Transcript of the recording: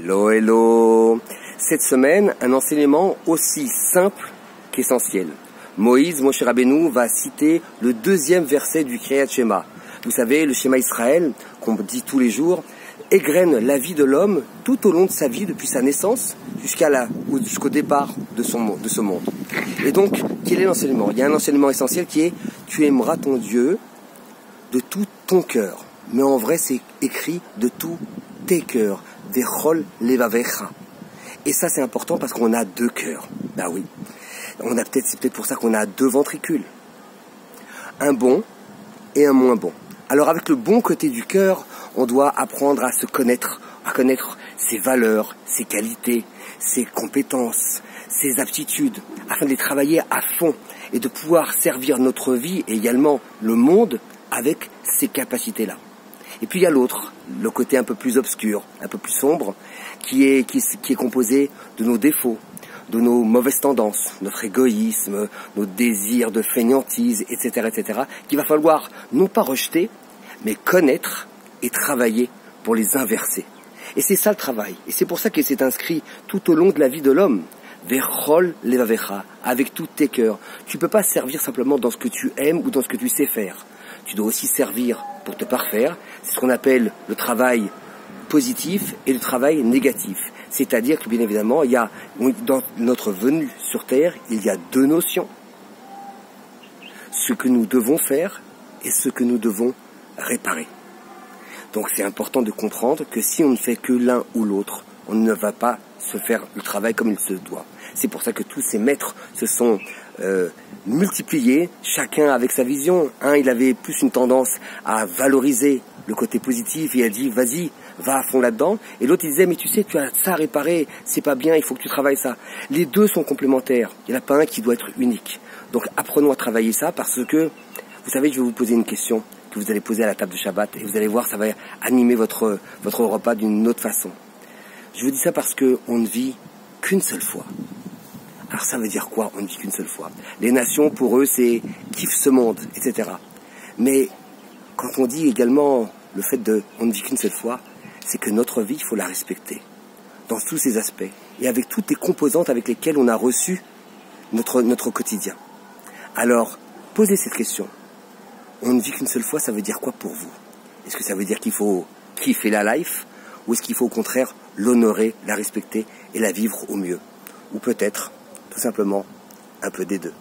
Hello, hello. Cette semaine, un enseignement aussi simple qu'essentiel. Moïse, Moshe Rabbeinu, va citer le deuxième verset du Kriyat Shema. Vous savez, le Shema Israël, qu'on dit tous les jours, égrène la vie de l'homme tout au long de sa vie, depuis sa naissance jusqu'au départ de ce monde. Et donc, quel est l'enseignement? Il y a un enseignement essentiel qui est « Tu aimeras ton Dieu de tout ton cœur ». Mais en vrai, c'est écrit de tous tes cœurs. Vechol levavecha. Et ça, c'est important parce qu'on a deux cœurs. Ben oui. C'est peut-être pour ça qu'on a deux ventricules. Un bon et un moins bon. Alors avec le bon côté du cœur, on doit apprendre à se connaître, à connaître ses valeurs, ses qualités, ses compétences, ses aptitudes, afin de les travailler à fond et de pouvoir servir notre vie et également le monde avec ces capacités-là. Et puis il y a l'autre, le côté un peu plus obscur, un peu plus sombre, qui est composé de nos défauts, de nos mauvaises tendances, notre égoïsme, nos désirs de fainéantise, etc., qu'il va falloir non pas rejeter, mais connaître et travailler pour les inverser. Et c'est ça le travail. Et c'est pour ça que c'est inscrit tout au long de la vie de l'homme. Vechol levavecha, avec tous tes cœurs. Tu peux pas servir simplement dans ce que tu aimes ou dans ce que tu sais faire. Tu dois aussi servir pour te parfaire. C'est ce qu'on appelle le travail positif et le travail négatif. C'est-à-dire que bien évidemment, dans notre venue sur Terre, il y a deux notions. Ce que nous devons faire et ce que nous devons réparer. Donc c'est important de comprendre que si on ne fait que l'un ou l'autre, on ne va pas se faire le travail comme il se doit. C'est pour ça que tous ces maîtres se sont multipliés, chacun avec sa vision. Un, il avait plus une tendance à valoriser le côté positif, et il a dit, vas-y, va à fond là-dedans. Et l'autre, il disait, mais tu sais, tu as ça à réparer, c'est pas bien, il faut que tu travailles ça. Les deux sont complémentaires, il n'y en a pas un qui doit être unique. Donc apprenons à travailler ça, parce que, vous savez, je vais vous poser une question que vous allez poser à la table de Shabbat, et vous allez voir, ça va animer votre repas d'une autre façon. Je vous dis ça parce que on ne vit qu'une seule fois. Alors ça veut dire quoi, on ne vit qu'une seule fois? Les nations, pour eux, c'est kiffe ce monde, etc. Mais quand on dit également le fait on ne vit qu'une seule fois, c'est que notre vie, il faut la respecter dans tous ses aspects et avec toutes les composantes avec lesquelles on a reçu notre quotidien. Alors, posez cette question. On ne vit qu'une seule fois, ça veut dire quoi pour vous? Est-ce que ça veut dire qu'il faut kiffer la life ou est-ce qu'il faut au contraire l'honorer, la respecter et la vivre au mieux? Ou peut-être, tout simplement, un peu des deux.